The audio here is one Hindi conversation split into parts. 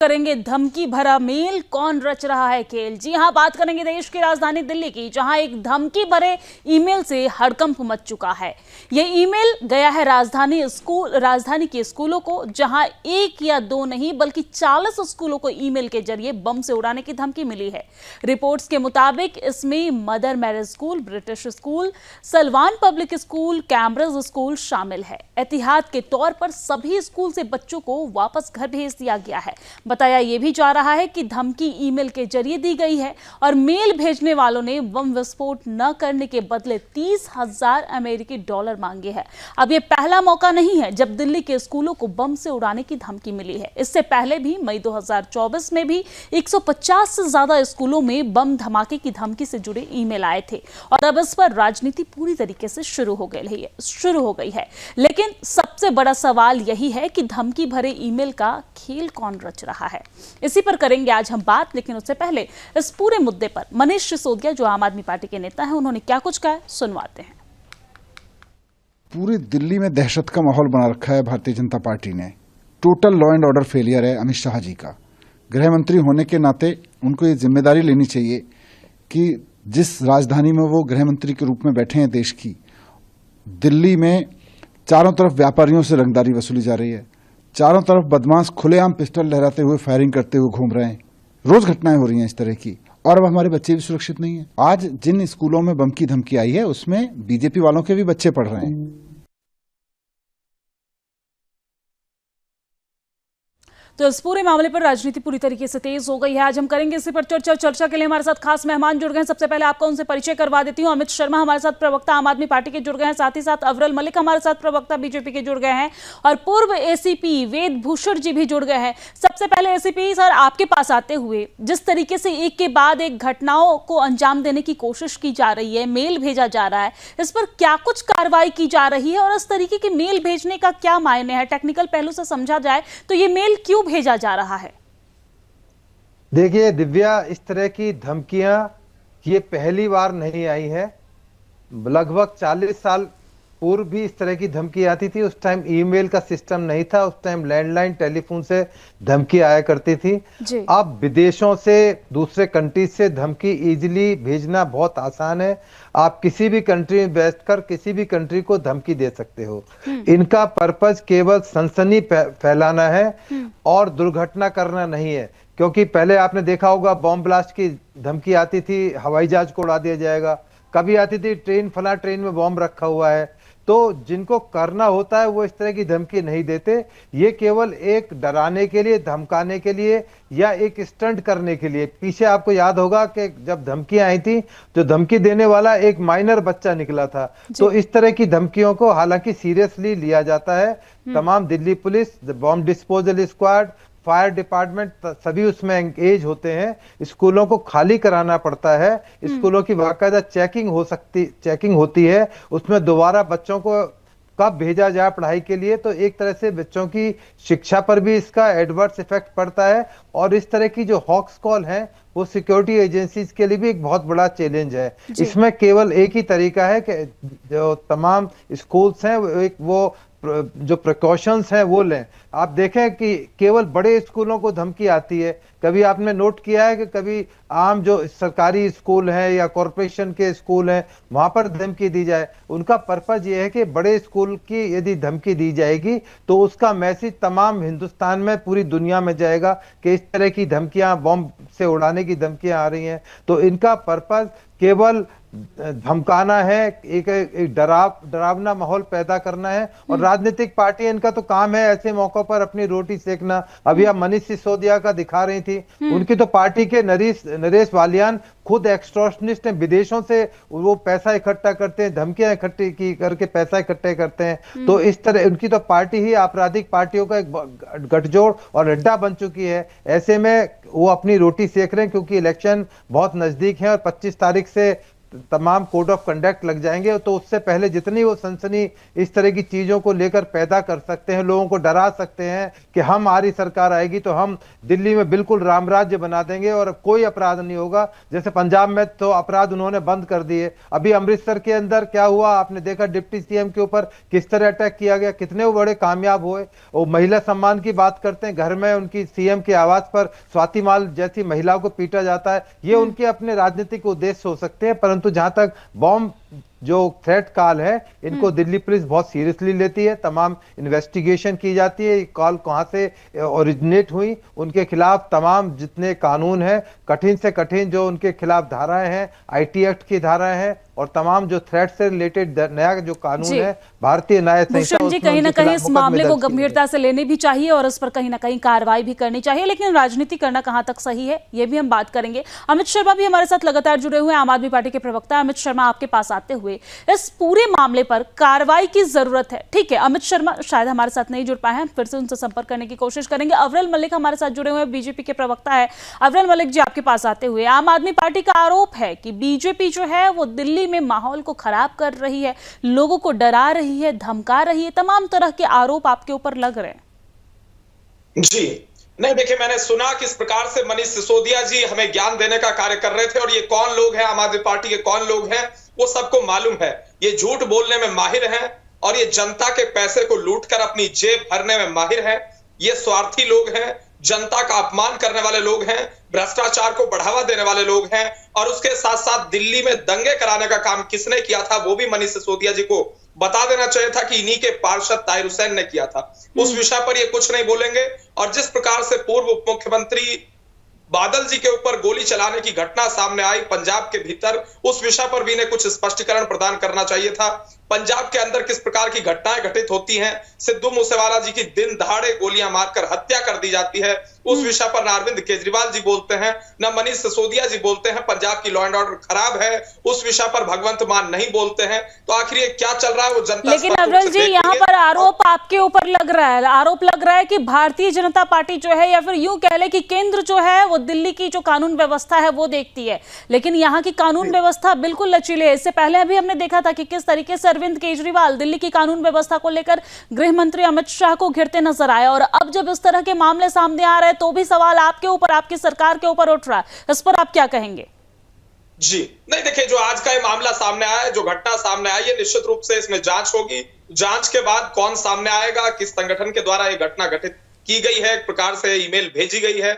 करेंगे धमकी भरा मेल, कौन रच रहा है खेल। जी हां, बात करेंगे देश की राजधानी दिल्ली की, जहां एक धमकी भरे ईमेल से हड़कंप मच चुका है। यह ईमेल गया है राजधानी के स्कूलों को, जहां एक या दो नहीं बल्कि 40 स्कूलों को ईमेल के जरिए बम से उड़ाने की धमकी मिली है। रिपोर्ट्स के मुताबिक इसमें Mother Mary School, British School, Salwan Public School, Cambridge School शामिल है। एहतियात के तौर पर सभी स्कूल से बच्चों को वापस घर भेज दिया गया है। बताया यह भी जा रहा है कि धमकी ईमेल के जरिए दी गई है और मेल भेजने वालों ने बम विस्फोट न करने के बदले 30,000 अमेरिकी डॉलर मांगे हैं। अब यह पहला मौका नहीं है जब दिल्ली के स्कूलों को बम से उड़ाने की धमकी मिली है। इससे पहले भी मई 2024 में भी 150 से ज्यादा स्कूलों में बम धमाके की धमकी से जुड़े ईमेल आए थे और अब इस पर राजनीति पूरी तरीके से शुरू हो गई है। लेकिन सबसे बड़ा सवाल यही है कि धमकी भरे ईमेल का खेल कौन रच रहा है। इसी पर करेंगे आज हम बात, लेकिन उससे पहले इस पूरे मुद्दे पर मनीष सिसोदिया, जो आम आदमी पार्टी के नेता हैं, उन्होंने क्या कुछ कहा, सुनवाते हैं। पूरी दिल्ली में दहशत का माहौल बना रखा है भारतीय जनता पार्टी ने। Total law and order failure है अमित शाह जी का। गृह मंत्री होने के नाते उनको ये जिम्मेदारी लेनी चाहिए कि जिस राजधानी में वो गृह मंत्री के रूप में बैठे हैं देश की, दिल्ली में चारों तरफ व्यापारियों से रंगदारी वसूली जा रही है। चारों तरफ बदमाश खुलेआम पिस्टल लहराते हुए फायरिंग करते हुए घूम रहे हैं। रोज घटनाएं हो रही हैं इस तरह की, और अब हमारे बच्चे भी सुरक्षित नहीं हैं। आज जिन स्कूलों में बम की धमकी आई है उसमें बीजेपी वालों के भी बच्चे पढ़ रहे हैं। तो इस पूरे मामले पर राजनीति पूरी तरीके से तेज हो गई है। आज हम करेंगे इसी पर चर्चा के लिए हमारे साथ खास मेहमान जुड़ गए हैं। सबसे पहले आपका उनसे परिचय करवा देती हूँ। अमित शर्मा हमारे साथ प्रवक्ता आम आदमी पार्टी के जुड़ गए हैं, साथ ही साथ अवरल मलिक हमारे साथ प्रवक्ता बीजेपी के जुड़ गए हैं और पूर्व एसीपी वेद भूषण जी भी जुड़ गए हैं। सबसे पहले एसीपी सर, आपके पास आते हुए, जिस तरीके से एक के बाद एक घटनाओं को अंजाम देने की कोशिश की जा रही है, मेल भेजा जा रहा है, इस पर क्या कुछ कार्रवाई की जा रही है और इस तरीके के मेल भेजने का क्या मायने है? टेक्निकल पहलू से समझा जाए तो ये मेल क्यों भेजा जा रहा है? देखिए दिव्या, इस तरह की धमकियां ये पहली बार नहीं आई है। लगभग 40 साल पूर्व भी इस तरह की धमकी आती थी। उस टाइम ईमेल का सिस्टम नहीं था, उस टाइम लैंडलाइन टेलीफोन से धमकी आया करती थी। अब विदेशों से, दूसरे कंट्री से धमकी इजीली भेजना बहुत आसान है। आप किसी भी कंट्री में बैठकर किसी भी कंट्री को धमकी दे सकते हो। इनका पर्पस केवल सनसनी फैलाना है और दुर्घटना करना नहीं है। क्योंकि पहले आपने देखा होगा बॉम्ब ब्लास्ट की धमकी आती थी, हवाई जहाज को उड़ा दिया जाएगा। कभी आती थी ट्रेन, फला ट्रेन में बॉम्ब रखा हुआ है। तो जिनको करना होता है वो इस तरह की धमकी नहीं देते। ये केवल एक डराने के लिए, धमकाने के लिए या एक स्टंट करने के लिए। पीछे आपको याद होगा कि जब धमकियां आई थी तो धमकी देने वाला एक माइनर बच्चा निकला था। तो इस तरह की धमकियों को हालांकि सीरियसली लिया जाता है। तमाम Delhi police, bomb disposal squad, fire department, सभी उसमें एंगेज होते हैं। स्कूलों को खाली कराना पड़ता है। स्कूलों की बाकायदा चेकिंग होती है। उसमें दोबारा बच्चों को कब भेजा जाए पढ़ाई के लिए, तो एक तरह से बच्चों की शिक्षा पर भी इसका एडवर्स इफेक्ट पड़ता है। और इस तरह की जो हॉक्स कॉल है वो सिक्योरिटी एजेंसीज के लिए भी एक बहुत बड़ा चैलेंज है। इसमें केवल एक ही तरीका है कि जो तमाम स्कूल्स हैं वो जो प्रिकॉशंस हैं वो लें। आप देखें कि केवल बड़े स्कूलों को धमकी आती है। कभी आपने नोट किया है कि कभी आम जो सरकारी स्कूल हैं या कॉरपोरेशन के स्कूल हैं वहां पर धमकी दी जाए? उनका पर्पज ये है कि बड़े स्कूल की यदि धमकी दी जाएगी तो उसका मैसेज तमाम हिंदुस्तान में, पूरी दुनिया में जाएगा कि इस तरह की धमकियां, बॉम्ब से उड़ाने की धमकियां आ रही हैं। तो इनका पर्पज केवल धमकाना है, एक डरावना माहौल पैदा करना है। और राजनीतिक पार्टी, इनका तो काम है ऐसे मौकों पर अपनी रोटी सेकना। अभी आप मनीष सिसोदिया का दिखा रही थी, उनकी तो पार्टी के नरेश वालियान खुद एक्सटॉर्शनिस्ट हैं। विदेशों से वो पैसा इकट्ठा करते हैं, धमकियां इकट्ठी करके पैसा इकट्ठे करते हैं। तो इस तरह उनकी तो पार्टी ही आपराधिक पार्टियों का एक गठजोड़ और अड्डा बन चुकी है। ऐसे में वो अपनी रोटी सेक रहे हैं क्योंकि इलेक्शन बहुत नजदीक है और 25 तारीख से तमाम कोड ऑफ कंडक्ट लग जाएंगे। तो उससे पहले जितनी वो सनसनी इस तरह की चीजों को लेकर पैदा कर सकते हैं, लोगों को डरा सकते हैं कि हमारी सरकार आएगी तो हम दिल्ली में बिल्कुल रामराज्य बना देंगे और कोई अपराध नहीं होगा। जैसे पंजाब में तो अपराध उन्होंने बंद कर दिए, अभी अमृतसर के अंदर क्या हुआ आपने देखा, डिप्टी सीएम के ऊपर किस तरह अटैक किया गया, कितने वो बड़े कामयाब हुए। वो महिला सम्मान की बात करते हैं, घर में उनकी सीएम के आवास पर स्वाति माल जैसी महिलाओं को पीटा जाता है। ये उनके अपने राजनीतिक उद्देश्य हो सकते हैं, परंतु जहां तक बॉम्ब जो थ्रेट कॉल है इनको दिल्ली पुलिस बहुत सीरियसली लेती है। तमाम इन्वेस्टिगेशन की जाती है, कॉल कहां से ओरिजिनेट हुई, उनके खिलाफ तमाम जितने कानून है, कठिन से कठिन जो उनके खिलाफ धाराएं हैं, आईटी एक्ट की धाराएं हैं और तमाम जो थ्रेट से रिलेटेड नया जो कानून है भारतीय न्याय संहिता, जी कहीं ना कहीं इस मामले को गंभीरता से लेने भी चाहिए और इस पर कहीं ना कहीं कार्रवाई भी करनी चाहिए, लेकिन राजनीति करना कहां तक सही है ये भी हम बात करेंगे। अमित शर्मा भी हमारे साथ लगातार जुड़े हुए हैं, आम आदमी पार्टी के प्रवक्ता। अमित शर्मा, आपके पास आते हुए इस पूरे मामले पर कार्रवाई की जरूरत है। ठीक है, अमित शर्मा शायद हमारे साथ नहीं जुड़ पाए हैं, फिर से उनसे संपर्क करने की कोशिश करेंगे। अवरल मलिक हमारे साथ जुड़े हुए हैं, बीजेपी के प्रवक्ता है। अवरल मलिक जी, आपके पास आते हुए, आम आदमी पार्टी का आरोप है कि बीजेपी जो है वो दिल्ली में माहौल को खराब कर रही है, लोगों को डरा रही है, धमका रही है, तमाम तरह के आरोप आपके ऊपर लग रहे हैं। जी नहीं, देखिए मैंने सुना किस प्रकार से मनीष सिसोदिया जी हमें ज्ञान देने का कार्य कर रहे थे और ये कौन लोग हैं, आम आदमी पार्टी के कौन लोग हैं वो सबको मालूम है। ये झूठ बोलने में माहिर हैं और ये जनता के पैसे को लूटकर अपनी जेब भरने में माहिर हैं। ये स्वार्थी लोग हैं, जनता का अपमान करने वाले लोग हैं, भ्रष्टाचार को बढ़ावा देने वाले लोग हैं और उसके साथ साथ दिल्ली में दंगे कराने का काम किसने किया था वो भी मनीष सिसोदिया जी को बता देना चाहिए था कि इन्हीं के पार्षद ताहिर हुसैन ने किया था। उस विषय पर ये कुछ नहीं बोलेंगे। और जिस प्रकार से पूर्व उप मुख्यमंत्री बादल जी के ऊपर गोली चलाने की घटना सामने आई पंजाब के भीतर, उस विषय पर भी इन्हें कुछ स्पष्टीकरण प्रदान करना चाहिए था। पंजाब के अंदर किस प्रकार की घटनाएं घटित होती हैं, सिद्धू मूसेवाला जी की दिन दहाड़े गोलियां मारकर हत्या कर दी जाती है, उस विषय पर न अरविंद केजरीवाल जी बोलते हैं, न मनीष सिसोदिया जी बोलते हैं। पंजाब की लॉ एंड ऑर्डर खराब है, उस विषय पर भगवंत मान नहीं बोलते हैं। तो आखिर ये क्या चल रहा है वो जनता। लेकिन अवरल जी, यहाँ पर आरोप आपके ऊपर लग रहा है, आरोप लग रहा है कि भारतीय जनता पार्टी जो है, या फिर यूं कह ले कि केंद्र जो है वो दिल्ली की जो कानून व्यवस्था है वो देखती है, लेकिन यहाँ की कानून व्यवस्था बिल्कुल लचीले है। इससे पहले अभी हमने देखा था कि किस तरीके से अरविंद केजरीवाल दिल्ली की कानून व्यवस्था को लेकर गृह मंत्री अमित शाह को घिरते नजर आए, और अब जब इस तरह के मामले सामने आ रहे हैं तो भी सवाल आपके ऊपर, आपकी सरकार के ऊपर उठ रहा है। इस पर आप क्या कहेंगे? जी नहीं, देखिए जो आज का ये मामला सामने आया है, जो घटना सामने आई है, निश्चित रूप से इसमें जांच होगी। जांच के बाद कौन सामने आएगा, किस संगठन के द्वारा ये घटना घटित की गई है, एक प्रकार से ईमेल भेजी गई है,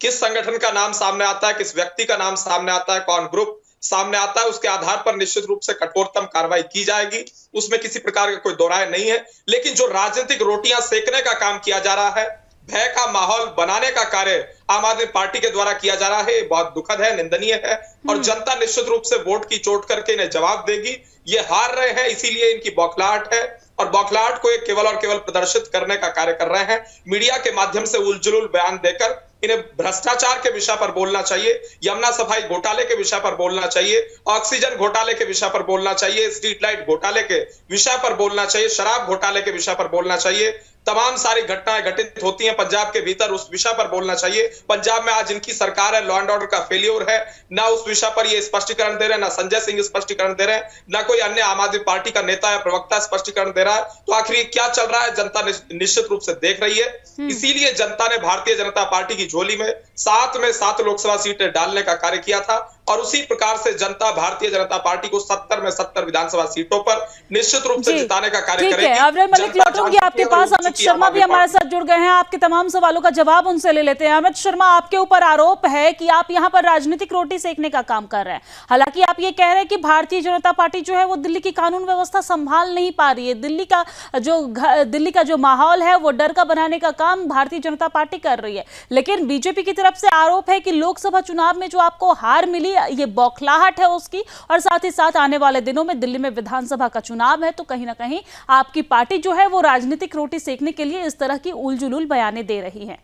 किस संगठन का नाम सामने आता है, किस व्यक्ति का नाम सामने आता है, कौन ग्रुप सामने आता है, उसके आधार पर निश्चित रूप से कठोरतम कार्रवाई की जाएगी। उसमें किसी प्रकार का कोई दो राय नहीं है। लेकिन जो राजनीतिक रोटियां सेकने का काम किया जा रहा है, भय का माहौल बनाने का कार्य आम आदमी पार्टी के द्वारा किया जा रहा है, ये बहुत दुखद है, निंदनीय है और जनता निश्चित रूप से वोट की चोट करके इन्हें जवाब देगी। ये हार रहे हैं, इसीलिए इनकी बौखलाहट है और बौखलाहट को एक केवल और केवल प्रदर्शित करने का कार्य कर रहे हैं। मीडिया के माध्यम से उलझुल बयान देकर इन्हें भ्रष्टाचार के विषय पर बोलना चाहिए, यमुना सफाई घोटाले के विषय पर बोलना चाहिए, ऑक्सीजन घोटाले के विषय पर बोलना चाहिए, स्ट्रीट लाइट घोटाले के विषय पर बोलना चाहिए, शराब घोटाले के विषय पर बोलना चाहिए। तमाम सारी घटनाएं घटित होती हैं पंजाब के भीतर, उस विषय पर बोलना चाहिए। पंजाब में आज इनकी सरकार है, लॉ एंड ऑर्डर का फेलियर है, ना उस विषय पर ये स्पष्टीकरण दे रहे हैं, ना संजय सिंह स्पष्टीकरण दे रहे हैं, ना कोई अन्य आम आदमी पार्टी का नेता या प्रवक्ता स्पष्टीकरण दे रहा है। तो आखिर ये क्या चल रहा है, जनता निश्चित रूप से देख रही है। इसीलिए जनता ने भारतीय जनता पार्टी की झोली में 7 लोकसभा सीटें डालने का कार्य किया था और उसी प्रकार से जनता भारतीय जनता पार्टी को 70 में 70 विधानसभा सीटों पर निश्चित रूप से जिताने का कार्य करेगी। अवरल मलिक, लौटूंगी आपके पास। अमित शर्मा भी हमारे साथ जुड़ गए हैं, आपके तमाम सवालों का जवाब उनसे ले लेते हैं। अमित शर्मा, आपके ऊपर आरोप है कि आप यहाँ पर राजनीतिक रोटी सेकने का काम कर रहे हैं। हालांकि आप ये कह रहे हैं कि भारतीय जनता पार्टी जो है वो दिल्ली की कानून व्यवस्था संभाल नहीं पा रही है, दिल्ली का जो माहौल है वो डर का बनाने का काम भारतीय जनता पार्टी कर रही है। लेकिन बीजेपी की तरफ से आरोप है कि लोकसभा चुनाव में जो आपको हार मिली ये बौखलाहट है उसकी, और साथ ही साथ आने वाले दिनों में दिल्ली में विधानसभा का चुनाव है, तो कहीं ना कहीं आपकी पार्टी जो है वो राजनीतिक रोटी सेकने के लिए इस तरह की उलझुल बयानें दे रही है।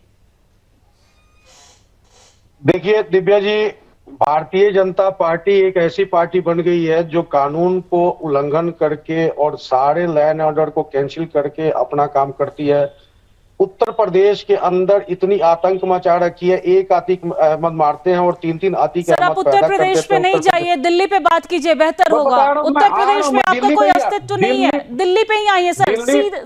देखिए दिव्या जी, भारतीय जनता पार्टी एक ऐसी पार्टी बन गई है जो कानून को उल्लंघन करके और सारे लॉ एंड ऑर्डर को कैंसिल करके अपना काम करती है। उत्तर प्रदेश के अंदर इतनी आतंक मचा रखी है। एक आतिक अहमद मारते हैं और 3-3 आतिक सर, आप उत्तर प्रदेश पे नहीं जाइए, दिल्ली पे बात कीजिए, बेहतर होगा। उत्तर प्रदेश में आपका कोई अस्तित्व नहीं है, दिल्ली पे ही आइए सर।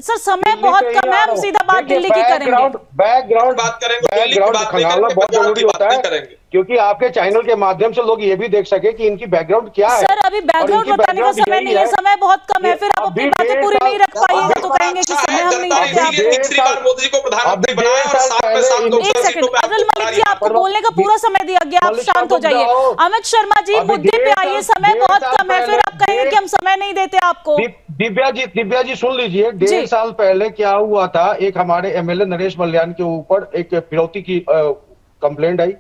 सर समय बहुत कम है, हम सीधा बात दिल्ली की करेंगे। बैकग्राउंड बात करेंगे, बैकग्राउंड खंगालना बहुत जरूरी होता है, क्योंकि आपके चैनल के माध्यम से लोग ये भी देख सके कि इनकी बैकग्राउंड क्या है। सर अभी बैकग्राउंड बताने का समय नहीं है, समय बहुत कम है, फिर आप अपनी बातें पूरी नहीं रख पाइएगा तो कहेंगे कि समय हम नहीं देते। तीसरी बार मोदी जी को प्रधानमंत्री बनाया और 7 में 7 लोग एक सेकंड, अदल मलिक जी, आपको बोलने का पूरा समय दिया गया, आप शांत हो जाइए। अमित शर्मा जी, मुद्दे पे आइए, समय बहुत कम है, फिर आप कहेंगे कि हम समय नहीं देते आपको। दिव्या जी सुन लीजिए, 1.5 साल पहले क्या हुआ था, एक हमारे एमएलए नरेश मल्यान के ऊपर एक फिरौती की कंप्लेंट आई।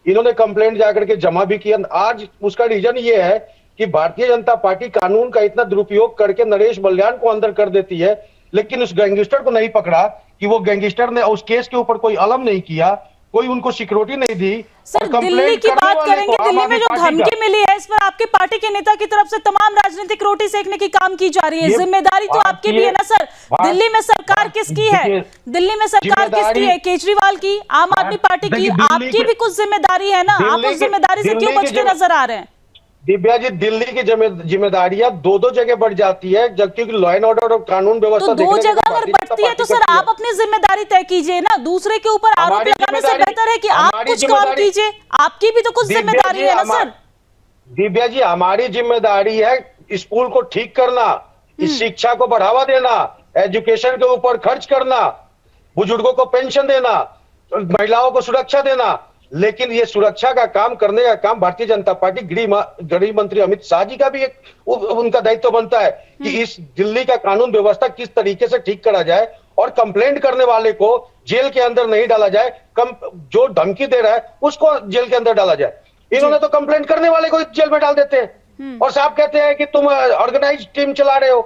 इन्होंने कंप्लेंट जाकर के जमा भी किया। आज उसका रीजन ये है कि भारतीय जनता पार्टी कानून का इतना दुरुपयोग करके नरेश मल्यान को अंदर कर देती है, लेकिन उस गैंगस्टर को नहीं पकड़ा कि वो गैंगस्टर ने उस केस के ऊपर कोई अलम नहीं किया, कोई उनको सिक्योरिटी नहीं दी। सर दिल्ली की बात करेंगे, दिल्ली में जो धमकी मिली है इस पर आपके पार्टी के नेता की तरफ से तमाम राजनीतिक रोटी सेकने की काम की जा रही है, जिम्मेदारी तो आपकी भी है ना सर। दिल्ली में सरकार किसकी है? दिल्ली में सरकार किसकी है? केजरीवाल की, आम आदमी पार्टी की? आपकी भी कुछ जिम्मेदारी है ना, आप उस जिम्मेदारी से क्यों बचते नजर आ रहे हैं? दिव्या जी, दिल्ली की जिम्मेदारियां दो जगह बढ़ जाती है, जबकि लॉ एंड ऑर्डर और कानून व्यवस्था तो 2 जगह अगर बढ़ती है तो सर आप अपनी जिम्मेदारी तय कीजिए ना, दूसरे के ऊपर आरोप लगाने से बेहतर है कि आप कुछ काम कीजिए, आपकी भी तो कुछ जिम्मेदारी है ना सर। दिव्या जी, हमारी जिम्मेदारी है स्कूल को ठीक करना, इस शिक्षा को बढ़ावा देना, एजुकेशन के ऊपर खर्च करना, बुजुर्गों को पेंशन देना, महिलाओं को सुरक्षा देना। लेकिन ये सुरक्षा का काम करने का काम भारतीय जनता पार्टी, गृह मंत्री अमित शाह जी का भी एक उनका दायित्व बनता है कि इस दिल्ली का कानून व्यवस्था किस तरीके से ठीक करा जाए और कंप्लेंट करने वाले को जेल के अंदर नहीं डाला जाए, जो धमकी दे रहा है उसको जेल के अंदर डाला जाए। इन्होंने तो कंप्लेंट करने वाले को जेल में डाल देते हैं और साहब कहते हैं कि तुम ऑर्गेनाइज टीम चला रहे हो।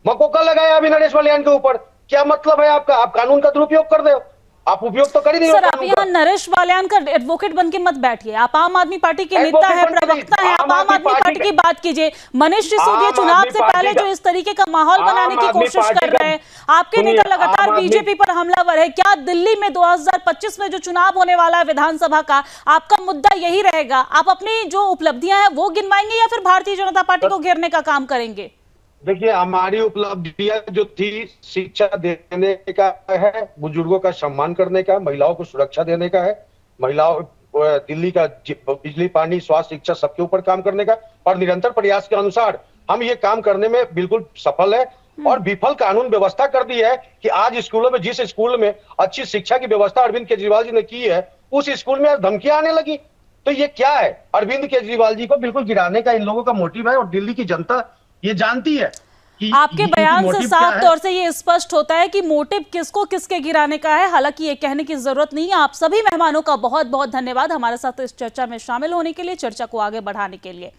मकोका लगाया अभी नरेश मल्यान के ऊपर, क्या मतलब है आपका? आप कानून का दुरुपयोग कर रहे हो, आप उपयोग तो कर ही नहीं। सर आप यहाँ नरेश मल्यान का एडवोकेट बन के मत बैठिए, आप आम आदमी पार्टी के नेता है, प्रवक्ता है, आप आम आदमी पार्टी की बात कीजिए। मनीष सिसोदिया चुनाव से पहले जो इस तरीके का माहौल बनाने की कोशिश कर रहे हैं, आपके नेता लगातार बीजेपी पर हमलावर है। क्या दिल्ली में 2025 में जो चुनाव होने वाला है विधानसभा का, आपका मुद्दा यही रहेगा? आप अपनी जो उपलब्धियां हैं वो गिनवाएंगे या फिर भारतीय जनता पार्टी को घेरने का काम करेंगे? देखिए, हमारी उपलब्धियां जो थी, शिक्षा देने का है, बुजुर्गों का सम्मान करने का, महिलाओं को सुरक्षा देने का है, महिलाओं दिल्ली का बिजली, पानी, स्वास्थ्य, शिक्षा सबके ऊपर काम करने का, और निरंतर प्रयास के अनुसार हम ये काम करने में बिल्कुल सफल है। और विफल कानून व्यवस्था कर दी है कि आज स्कूलों में, जिस स्कूल में अच्छी शिक्षा की व्यवस्था अरविंद केजरीवाल जी ने की है, उस स्कूल में धमकियां आने लगी। तो ये क्या है? अरविंद केजरीवाल जी को बिल्कुल गिराने का इन लोगों का मोटिव है और दिल्ली की जनता ये जानती है कि आपके बयान से साफ तौर से ये स्पष्ट होता है कि मोटिव किसको किसके गिराने का है। हालांकि ये कहने की जरूरत नहीं है। आप सभी मेहमानों का बहुत बहुत धन्यवाद हमारे साथ इस चर्चा में शामिल होने के लिए, चर्चा को आगे बढ़ाने के लिए।